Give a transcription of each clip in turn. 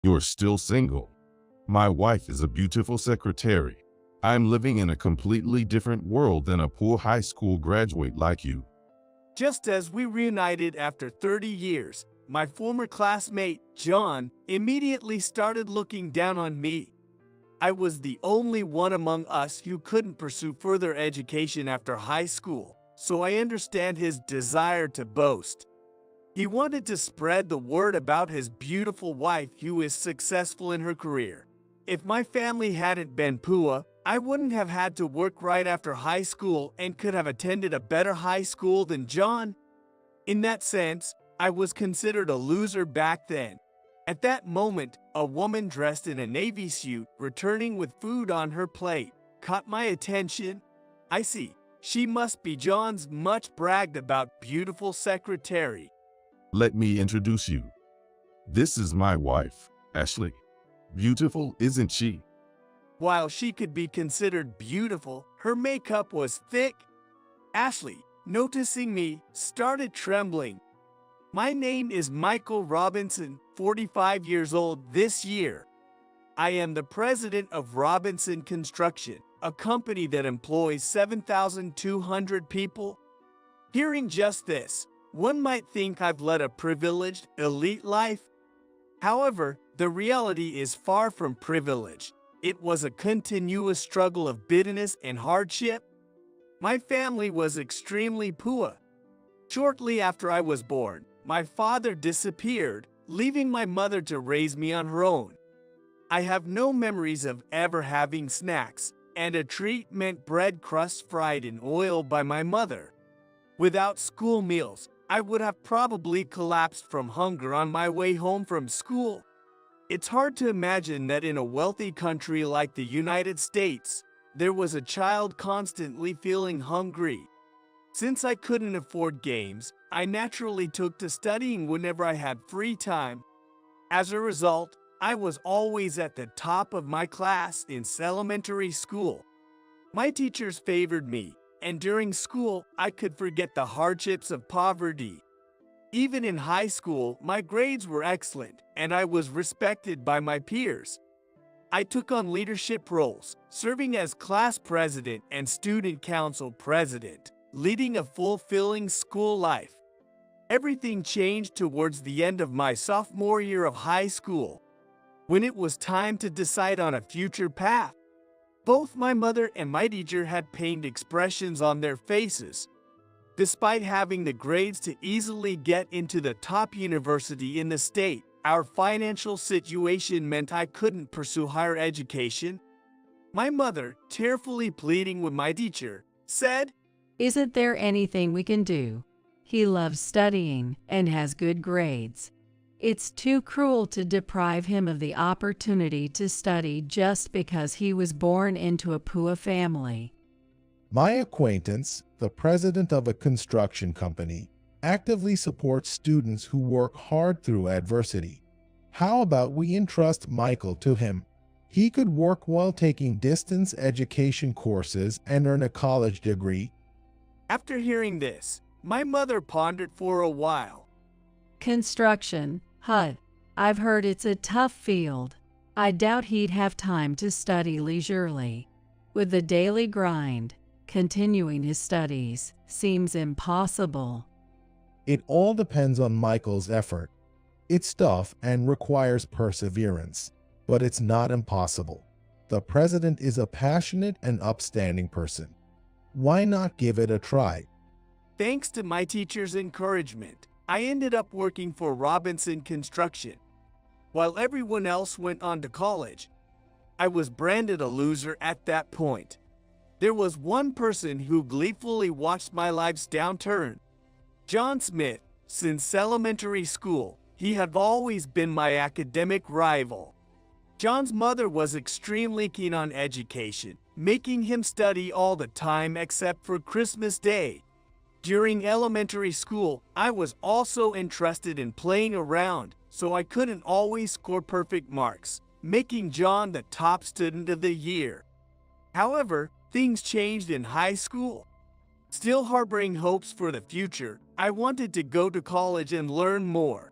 You're still single. My wife is a beautiful secretary. I'm living in a completely different world than a poor high school graduate like you. Just as we reunited after 30 years, my former classmate, John, immediately started looking down on me. I was the only one among us who couldn't pursue further education after high school, so I understand his desire to boast. He wanted to spread the word about his beautiful wife who is successful in her career. If my family hadn't been poor, I wouldn't have had to work right after high school and could have attended a better high school than John. In that sense, I was considered a loser back then. At that moment, a woman dressed in a navy suit, returning with food on her plate, caught my attention. I see, she must be John's much bragged about beautiful secretary. Let me introduce you. This is my wife, Ashley. Beautiful, isn't she? While she could be considered beautiful, her makeup was thick. Ashley, noticing me, started trembling. My name is Michael Robinson, 45 years old this year. I am the president of Robinson Construction, a company that employs 7,200 people. Hearing just this, one might think I've led a privileged, elite life. However, the reality is far from privilege. It was a continuous struggle of bitterness and hardship. My family was extremely poor. Shortly after I was born, my father disappeared, leaving my mother to raise me on her own. I have no memories of ever having snacks, and a treat meant bread crusts fried in oil by my mother. Without school meals, I would have probably collapsed from hunger on my way home from school. It's hard to imagine that in a wealthy country like the United States, there was a child constantly feeling hungry. Since I couldn't afford games, I naturally took to studying whenever I had free time. As a result, I was always at the top of my class in elementary school. My teachers favored me, and during school, I could forget the hardships of poverty. Even in high school, my grades were excellent, and I was respected by my peers. I took on leadership roles, serving as class president and student council president, leading a fulfilling school life. Everything changed towards the end of my sophomore year of high school, when it was time to decide on a future path. Both my mother and my teacher had pained expressions on their faces. Despite having the grades to easily get into the top university in the state, our financial situation meant I couldn't pursue higher education. My mother, tearfully pleading with my teacher, said, "Isn't there anything we can do? He loves studying and has good grades. It's too cruel to deprive him of the opportunity to study just because he was born into a poor family." My acquaintance, the president of a construction company, actively supports students who work hard through adversity. How about we entrust Michael to him? He could work while taking distance education courses and earn a college degree. After hearing this, my mother pondered for a while. Construction, huh? I've heard it's a tough field. I doubt he'd have time to study leisurely. With the daily grind, continuing his studies seems impossible. It all depends on Michael's effort. It's tough and requires perseverance, but it's not impossible. The president is a passionate and upstanding person. Why not give it a try? Thanks to my teacher's encouragement, I ended up working for Robinson Construction. While everyone else went on to college, I was branded a loser at that point. There was one person who gleefully watched my life's downturn. John Smith. Since elementary school, he had always been my academic rival. John's mother was extremely keen on education, making him study all the time except for Christmas Day. During elementary school, I was also interested in playing around, so I couldn't always score perfect marks, making John the top student of the year. However, things changed in high school. Still harboring hopes for the future, I wanted to go to college and learn more.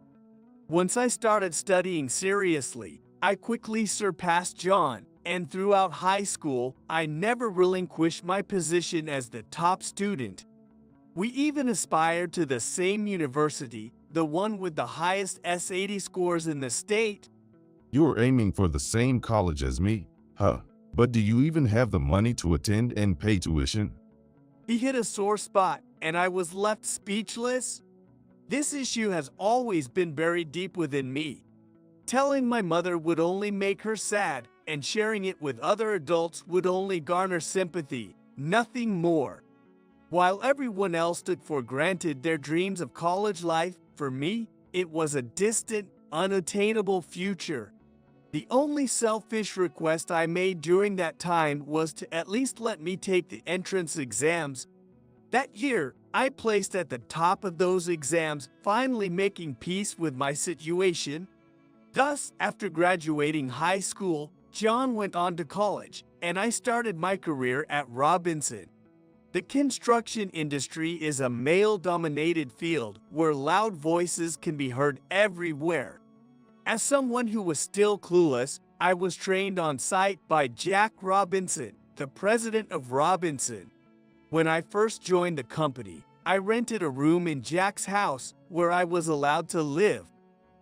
Once I started studying seriously, I quickly surpassed John, and throughout high school, I never relinquished my position as the top student. We even aspired to the same university, the one with the highest SAT scores in the state. You're aiming for the same college as me, huh? But do you even have the money to attend and pay tuition? He hit a sore spot, and I was left speechless. This issue has always been buried deep within me. Telling my mother would only make her sad, and sharing it with other adults would only garner sympathy, nothing more. While everyone else took for granted their dreams of college life, for me, it was a distant, unattainable future. The only selfish request I made during that time was to at least let me take the entrance exams. That year, I placed at the top of those exams, finally making peace with my situation. Thus, after graduating high school, John went on to college, and I started my career at Robinson. The construction industry is a male-dominated field where loud voices can be heard everywhere. As someone who was still clueless, I was trained on site by Jack Robinson, the president of Robinson. When I first joined the company, I rented a room in Jack's house where I was allowed to live.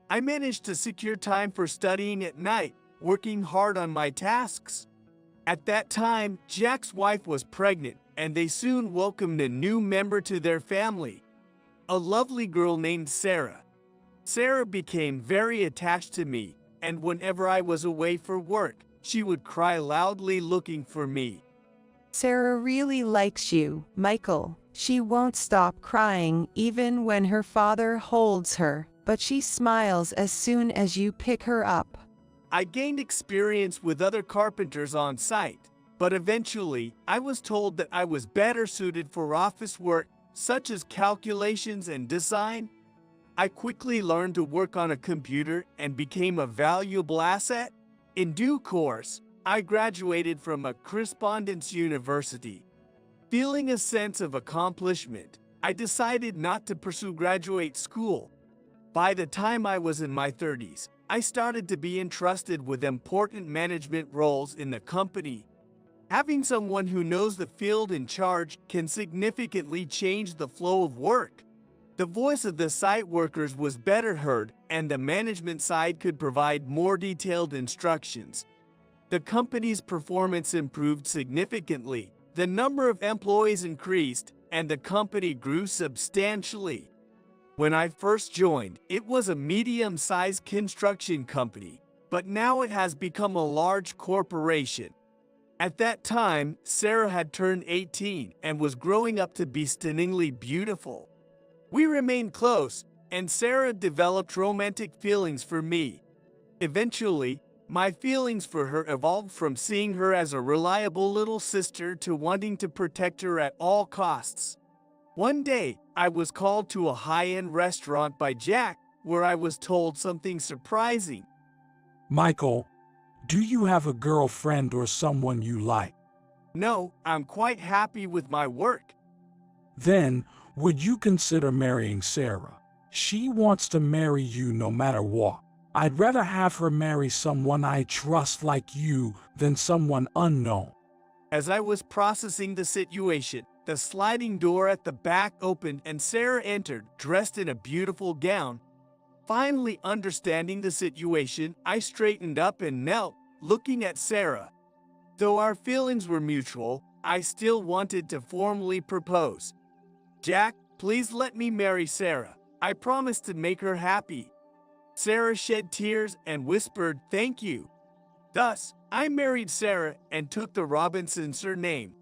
I managed to secure time for studying at night, working hard on my tasks. At that time, Jack's wife was pregnant, and they soon welcomed a new member to their family, a lovely girl named Sarah. Sarah became very attached to me, and whenever I was away for work, she would cry loudly looking for me. Sarah really likes you, Michael. She won't stop crying even when her father holds her, but she smiles as soon as you pick her up. I gained experience with other carpenters on site, but eventually I was told that I was better suited for office work, such as calculations and design. I quickly learned to work on a computer and became a valuable asset. In due course, I graduated from a correspondence university. Feeling a sense of accomplishment, I decided not to pursue graduate school. By the time I was in my 30s, I started to be entrusted with important management roles in the company. Having someone who knows the field in charge can significantly change the flow of work. The voice of the site workers was better heard, and the management side could provide more detailed instructions. The company's performance improved significantly, the number of employees increased, and the company grew substantially. When I first joined, it was a medium-sized construction company, but now it has become a large corporation. At that time, Sarah had turned 18 and was growing up to be stunningly beautiful. We remained close, and Sarah developed romantic feelings for me. Eventually, my feelings for her evolved from seeing her as a reliable little sister to wanting to protect her at all costs. One day, I was called to a high-end restaurant by Jack, where I was told something surprising. Michael, do you have a girlfriend or someone you like? No, I'm quite happy with my work. Then, would you consider marrying Sarah? She wants to marry you no matter what. I'd rather have her marry someone I trust like you than someone unknown. As I was processing the situation, the sliding door at the back opened and Sarah entered, dressed in a beautiful gown. Finally understanding the situation, I straightened up and knelt, looking at Sarah. Though our feelings were mutual, I still wanted to formally propose. Jack, please let me marry Sarah. I promise to make her happy. Sarah shed tears and whispered, "Thank you." Thus, I married Sarah and took the Robinson surname.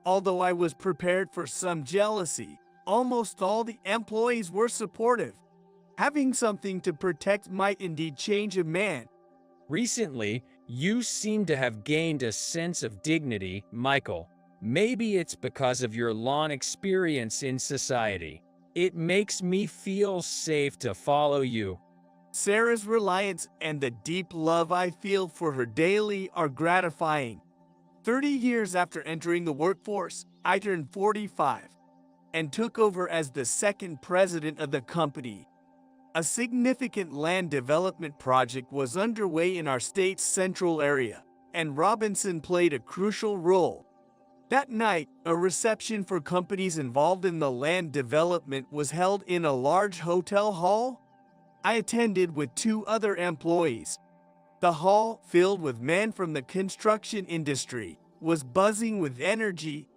Although I was prepared for some jealousy, almost all the employees were supportive. Having something to protect might indeed change a man. Recently, you seem to have gained a sense of dignity, Michael. Maybe it's because of your long experience in society. It makes me feel safe to follow you. Sarah's reliance and the deep love I feel for her daily are gratifying. 30 years after entering the workforce, I turned 45 and took over as the second president of the company. A significant land development project was underway in our state's central area, and Robinson played a crucial role. That night, a reception for companies involved in the land development was held in a large hotel hall. I attended with 2 other employees. The hall, filled with men from the construction industry, was buzzing with energy.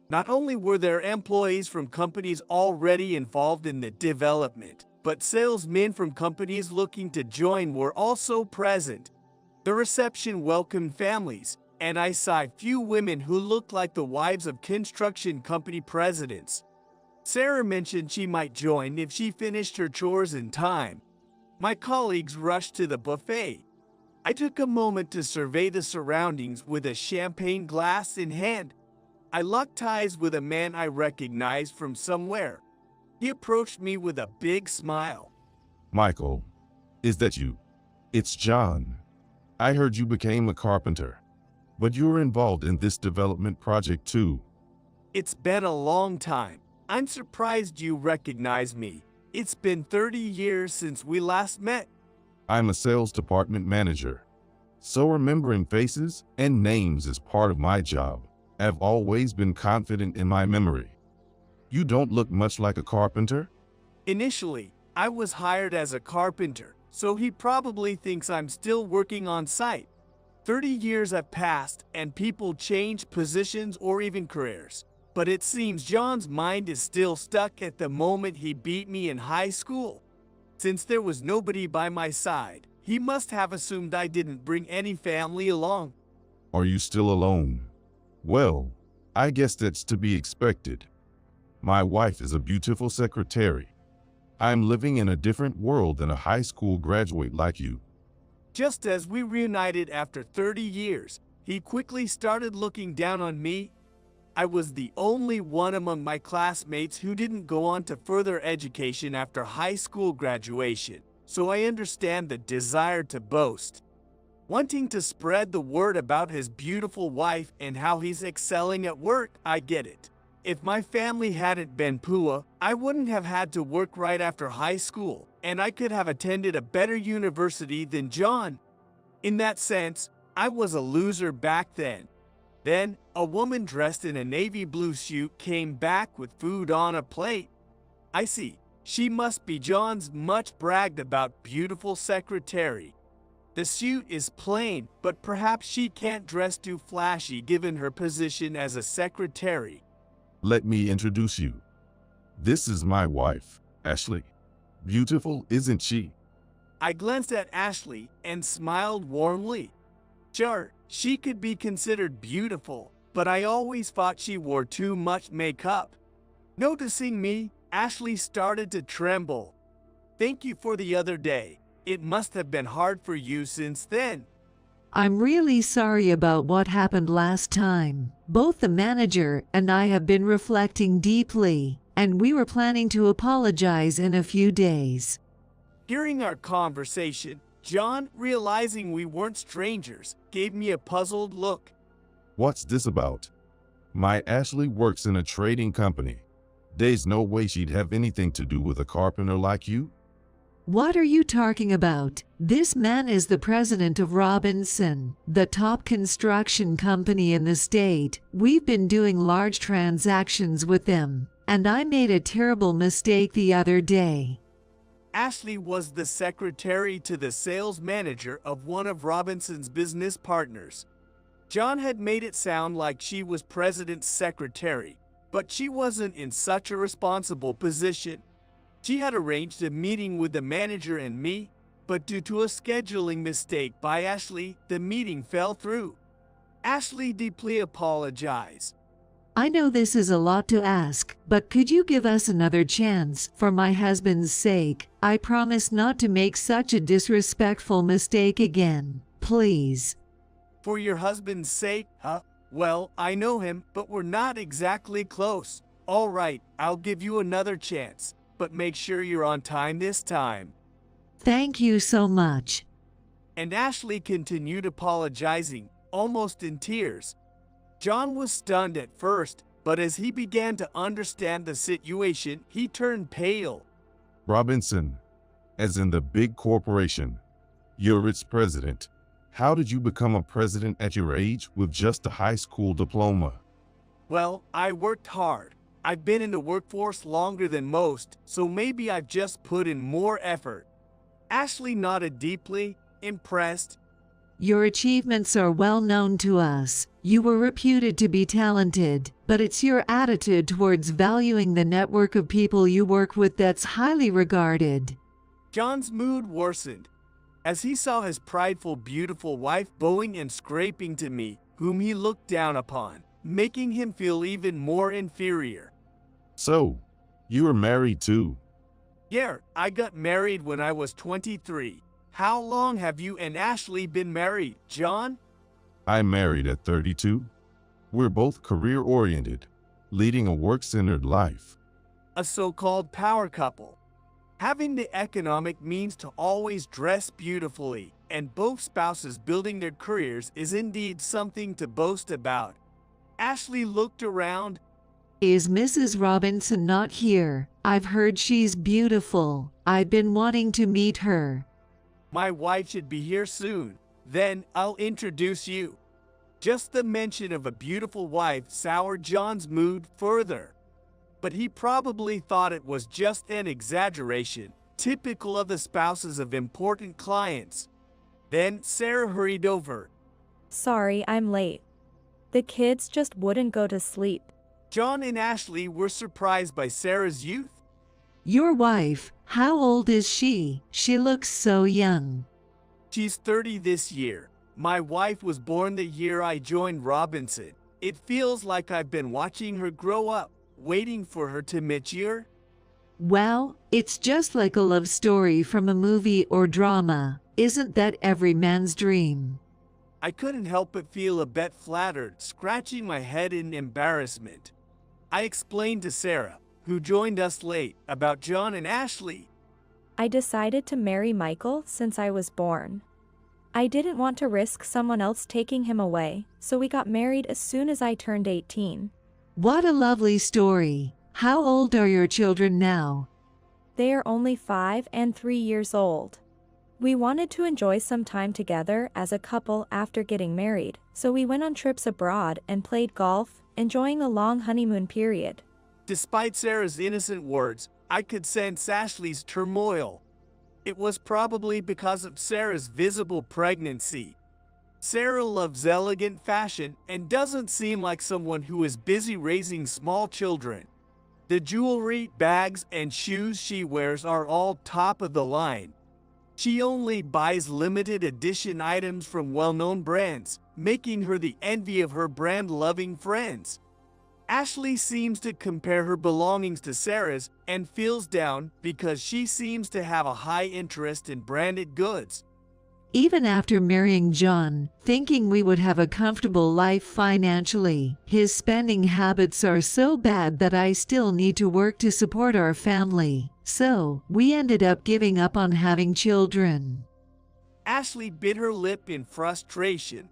Not only were there employees from companies already involved in the development, but salesmen from companies looking to join were also present. The reception welcomed families, and I saw few women who looked like the wives of construction company presidents. Sarah mentioned she might join if she finished her chores in time. My colleagues rushed to the buffet. I took a moment to survey the surroundings with a champagne glass in hand. I locked eyes with a man I recognized from somewhere. He approached me with a big smile. Michael, is that you? It's John. I heard you became a carpenter, but you're involved in this development project too. It's been a long time. I'm surprised you recognize me. It's been 30 years since we last met. I'm a sales department manager, so remembering faces and names is part of my job. I've always been confident in my memory. You don't look much like a carpenter. Initially, I was hired as a carpenter, so he probably thinks I'm still working on site. 30 years have passed and people change positions or even careers. But it seems John's mind is still stuck at the moment he beat me in high school. Since there was nobody by my side, he must have assumed I didn't bring any family along. Are you still alone? Well, I guess that's to be expected. My wife is a beautiful secretary. I'm living in a different world than a high school graduate like you. Just as we reunited after 30 years, he quickly started looking down on me. I was the only one among my classmates who didn't go on to further education after high school graduation, so I understand the desire to boast. Wanting to spread the word about his beautiful wife and how he's excelling at work, I get it. If my family hadn't been poor, I wouldn't have had to work right after high school, and I could have attended a better university than John. In that sense, I was a loser back then. Then, a woman dressed in a navy blue suit came back with food on a plate. I see, she must be John's much bragged about beautiful secretary. The suit is plain, but perhaps she can't dress too flashy given her position as a secretary. Let me introduce you. This is my wife, Ashley. Beautiful, isn't she? I glanced at Ashley and smiled warmly. Sure, she could be considered beautiful, but I always thought she wore too much makeup. Noticing me, Ashley started to tremble. Thank you for the other day. It must have been hard for you since then. I'm really sorry about what happened last time. Both the manager and I have been reflecting deeply, and we were planning to apologize in a few days. Hearing our conversation, John, realizing we weren't strangers, gave me a puzzled look. What's this about? My Ashley works in a trading company. There's no way she'd have anything to do with a carpenter like you. What are you talking about? This man is the president of Robinson, the top construction company in the state. We've been doing large transactions with them, and I made a terrible mistake the other day. Ashley was the secretary to the sales manager of one of Robinson's business partners. John had made it sound like she was president's secretary, but she wasn't in such a responsible position. She had arranged a meeting with the manager and me, but due to a scheduling mistake by Ashley, the meeting fell through. Ashley deeply apologized. I know this is a lot to ask, but could you give us another chance? For my husband's sake, I promise not to make such a disrespectful mistake again. Please. For your husband's sake, huh? Well, I know him, but we're not exactly close. All right, I'll give you another chance, but make sure you're on time this time. Thank you so much. And Ashley continued apologizing, almost in tears. John was stunned at first, but as he began to understand the situation, he turned pale. Robinson, as in the big corporation. You're its president. How did you become a president at your age with just a high school diploma? Well, I worked hard. I've been in the workforce longer than most, so maybe I've just put in more effort. Ashley nodded deeply, impressed. Your achievements are well known to us. You were reputed to be talented, but it's your attitude towards valuing the network of people you work with that's highly regarded. John's mood worsened as he saw his prideful, beautiful wife bowing and scraping to me, whom he looked down upon, making him feel even more inferior. So, you are married too? Yeah, I got married when I was 23. How long have you and Ashley been married, John? I'm married at 32. We're both career-oriented, leading a work-centered life. A so-called power couple. Having the economic means to always dress beautifully and both spouses building their careers is indeed something to boast about. Ashley looked around. Is Mrs. Robinson not here? I've heard she's beautiful. I've been wanting to meet her. My wife should be here soon. Then I'll introduce you. Just the mention of a beautiful wife soured John's mood further. But he probably thought it was just an exaggeration, typical of the spouses of important clients. Then Sarah hurried over. Sorry, I'm late. The kids just wouldn't go to sleep. John and Ashley were surprised by Sarah's youth. Your wife, how old is she? She looks so young. She's 30 this year. My wife was born the year I joined Robinson. It feels like I've been watching her grow up, waiting for her to mature. Well, it's just like a love story from a movie or drama. Isn't that every man's dream? I couldn't help but feel a bit flattered, scratching my head in embarrassment. I explained to Sarah, who joined us late, about John and Ashley. I decided to marry Michael since I was born. I didn't want to risk someone else taking him away, so we got married as soon as I turned 18. What a lovely story. How old are your children now? They are only 5 and 3 years old. We wanted to enjoy some time together as a couple after getting married, so we went on trips abroad and played golf, enjoying a long honeymoon period. Despite Sarah's innocent words, I could sense Ashley's turmoil. It was probably because of Sarah's visible pregnancy. Sarah loves elegant fashion and doesn't seem like someone who is busy raising small children. The jewelry, bags, and shoes she wears are all top of the line. She only buys limited edition items from well-known brands, making her the envy of her brand-loving friends. Ashley seems to compare her belongings to Sarah's and feels down because she seems to have a high interest in branded goods. Even after marrying John, thinking we would have a comfortable life financially, his spending habits are so bad that I still need to work to support our family. So, we ended up giving up on having children. Ashley bit her lip in frustration.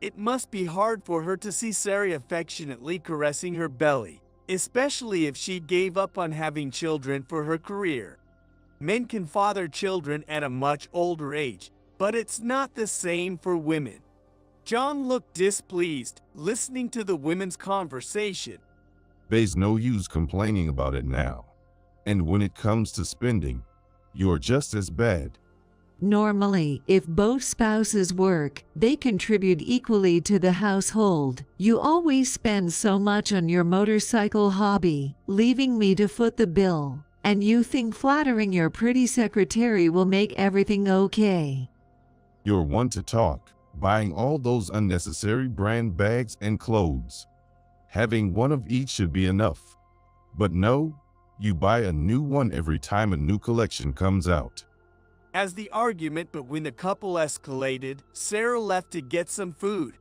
It must be hard for her to see Sarah affectionately caressing her belly, especially if she gave up on having children for her career. Men can father children at a much older age, but it's not the same for women. John looked displeased, listening to the women's conversation. There's no use complaining about it now. And when it comes to spending, you're just as bad. Normally, if both spouses work, they contribute equally to the household. You always spend so much on your motorcycle hobby, leaving me to foot the bill. And you think flattering your pretty secretary will make everything okay. You're one to talk, buying all those unnecessary brand bags and clothes. Having one of each should be enough. But no, you buy a new one every time a new collection comes out. As the argument between the couple escalated, Sarah left to get some food.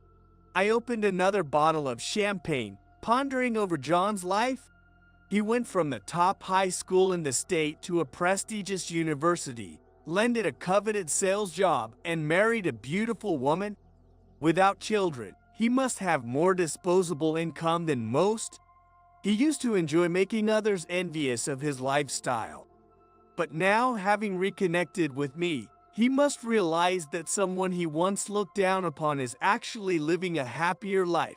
I opened another bottle of champagne, pondering over John's life. He went from the top high school in the state to a prestigious university, landed a coveted sales job, and married a beautiful woman. Without children, he must have more disposable income than most. He used to enjoy making others envious of his lifestyle. But now, having reconnected with me, he must realize that someone he once looked down upon is actually living a happier life.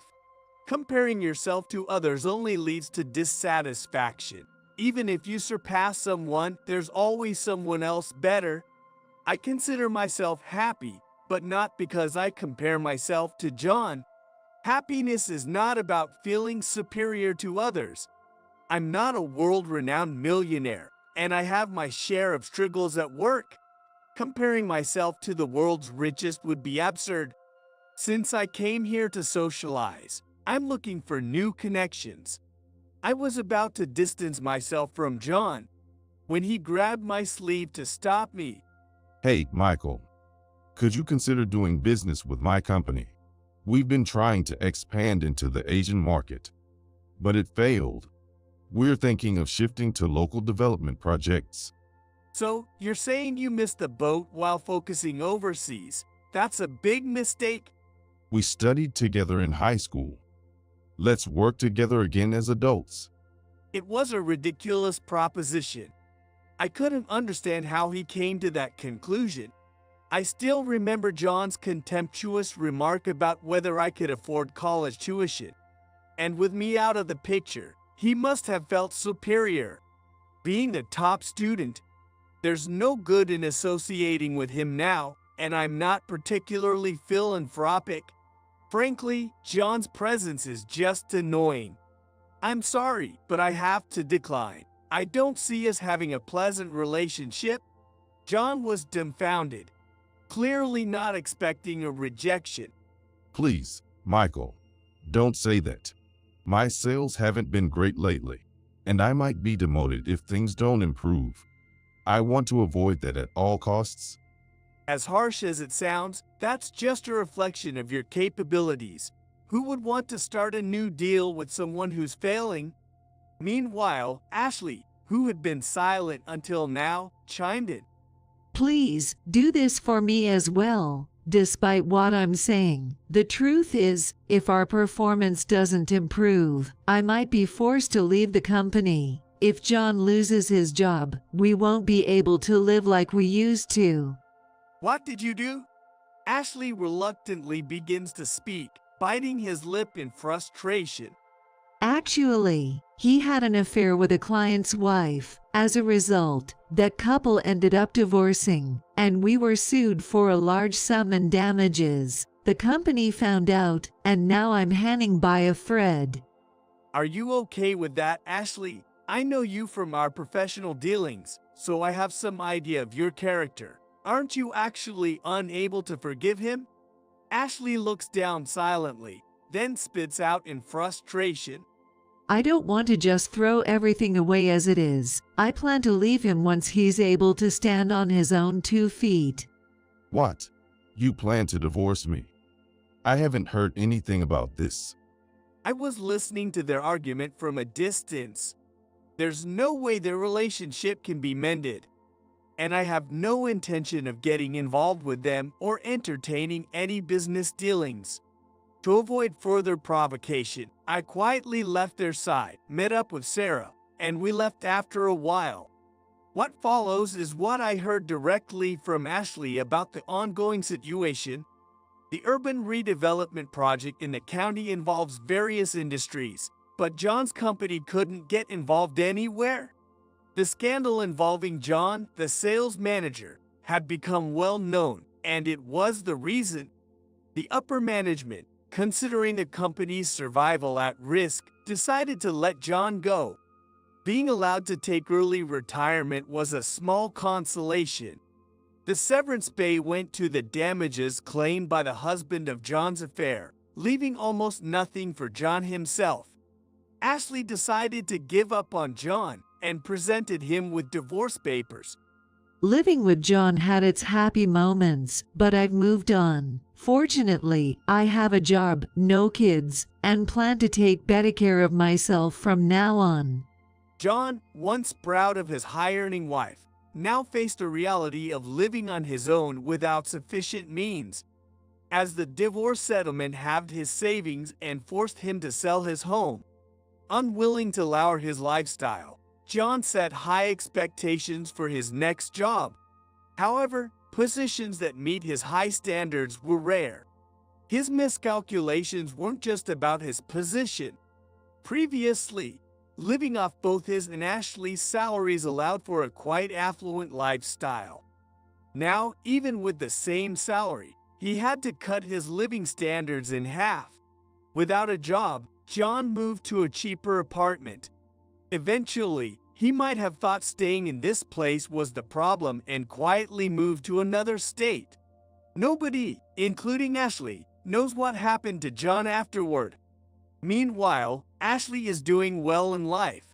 Comparing yourself to others only leads to dissatisfaction. Even if you surpass someone, there's always someone else better. I consider myself happy, but not because I compare myself to John. Happiness is not about feeling superior to others. I'm not a world-renowned millionaire, and I have my share of struggles at work. Comparing myself to the world's richest would be absurd. Since I came here to socialize, I'm looking for new connections. I was about to distance myself from John when he grabbed my sleeve to stop me. Hey, Michael, could you consider doing business with my company? We've been trying to expand into the Asian market, but it failed. We're thinking of shifting to local development projects. So, you're saying you missed the boat while focusing overseas? That's a big mistake. We studied together in high school. Let's work together again as adults. It was a ridiculous proposition. I couldn't understand how he came to that conclusion. I still remember John's contemptuous remark about whether I could afford college tuition. And with me out of the picture, he must have felt superior. Being the top student, there's no good in associating with him now, and I'm not particularly philanthropic. Frankly, John's presence is just annoying. I'm sorry, but I have to decline. I don't see us having a pleasant relationship. John was dumbfounded, clearly not expecting a rejection. Please, Michael, don't say that. My sales haven't been great lately, and I might be demoted if things don't improve. I want to avoid that at all costs. As harsh as it sounds, that's just a reflection of your capabilities. Who would want to start a new deal with someone who's failing? Meanwhile, Ashley, who had been silent until now, chimed in. Please, do this for me as well, despite what I'm saying. The truth is, if our performance doesn't improve, I might be forced to leave the company. If John loses his job, we won't be able to live like we used to. What did you do? Ashley reluctantly begins to speak, biting his lip in frustration. Actually, he had an affair with a client's wife. As a result, that couple ended up divorcing, and we were sued for a large sum in damages. The company found out, and now I'm hanging by a thread. Are you okay with that, Ashley? I know you from our professional dealings, so I have some idea of your character. Aren't you actually unable to forgive him? Ashley looks down silently, then spits out in frustration. I don't want to just throw everything away as it is. I plan to leave him once he's able to stand on his own 2 feet. What? You plan to divorce me? I haven't heard anything about this. I was listening to their argument from a distance. There's no way their relationship can be mended, and I have no intention of getting involved with them or entertaining any business dealings. To avoid further provocation, I quietly left their side, met up with Sarah, and we left after a while. What follows is what I heard directly from Ashley about the ongoing situation. The urban redevelopment project in the county involves various industries, but John's company couldn't get involved anywhere. The scandal involving John, the sales manager, had become well known, and it was the reason. The upper management, considering the company's survival at risk, decided to let John go. Being allowed to take early retirement was a small consolation. The severance pay went to the damages claimed by the husband of John's affair, leaving almost nothing for John himself. Ashley decided to give up on John and presented him with divorce papers. Living with John had its happy moments, but I've moved on. Fortunately, I have a job, no kids, and plan to take better care of myself from now on. John, once proud of his high-earning wife, now faced the reality of living on his own without sufficient means. As the divorce settlement halved his savings and forced him to sell his home, unwilling to lower his lifestyle, John set high expectations for his next job. However, positions that meet his high standards were rare. His miscalculations weren't just about his position. Previously, living off both his and Ashley's salaries allowed for a quite affluent lifestyle. Now, even with the same salary, he had to cut his living standards in half. Without a job, John moved to a cheaper apartment. Eventually, he might have thought staying in this place was the problem and quietly moved to another state. Nobody, including Ashley, knows what happened to John afterward. Meanwhile, Ashley is doing well in life.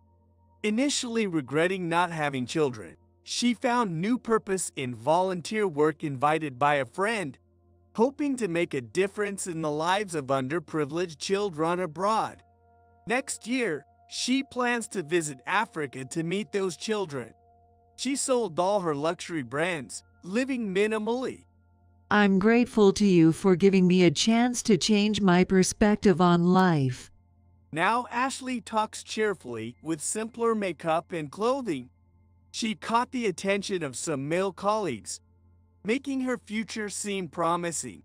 Initially regretting not having children, she found new purpose in volunteer work invited by a friend, hoping to make a difference in the lives of underprivileged children abroad. Next year, she plans to visit Africa to meet those children. She sold all her luxury brands, living minimally. I'm grateful to you for giving me a chance to change my perspective on life. Now Ashley talks cheerfully with simpler makeup and clothing. She caught the attention of some male colleagues, making her future seem promising.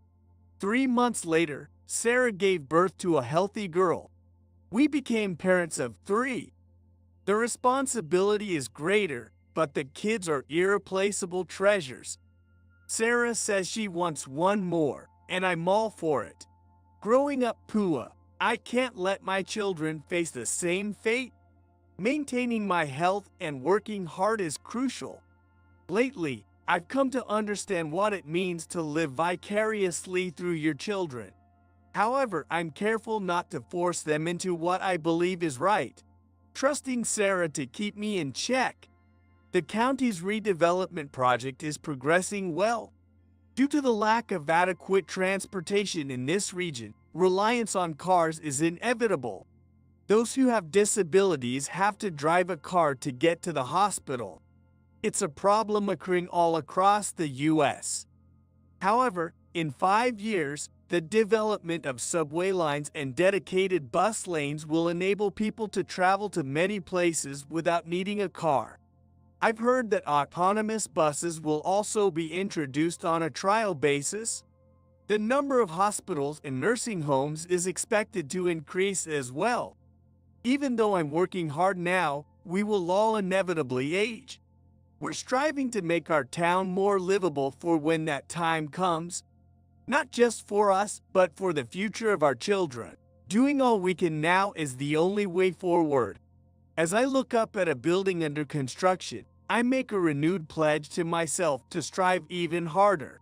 3 months later, Sarah gave birth to a healthy girl. We became parents of 3. The responsibility is greater, but the kids are irreplaceable treasures. Sarah says she wants one more, and I'm all for it. Growing up poor, I can't let my children face the same fate. Maintaining my health and working hard is crucial. Lately, I've come to understand what it means to live vicariously through your children. However, I'm careful not to force them into what I believe is right, trusting Sarah to keep me in check. The county's redevelopment project is progressing well. Due to the lack of adequate transportation in this region, reliance on cars is inevitable. Those who have disabilities have to drive a car to get to the hospital. It's a problem occurring all across the U.S. However, in 5 years, the development of subway lines and dedicated bus lanes will enable people to travel to many places without needing a car. I've heard that autonomous buses will also be introduced on a trial basis. The number of hospitals and nursing homes is expected to increase as well. Even though I'm working hard now, we will all inevitably age. We're striving to make our town more livable for when that time comes. Not just for us, but for the future of our children. Doing all we can now is the only way forward. As I look up at a building under construction, I make a renewed pledge to myself to strive even harder.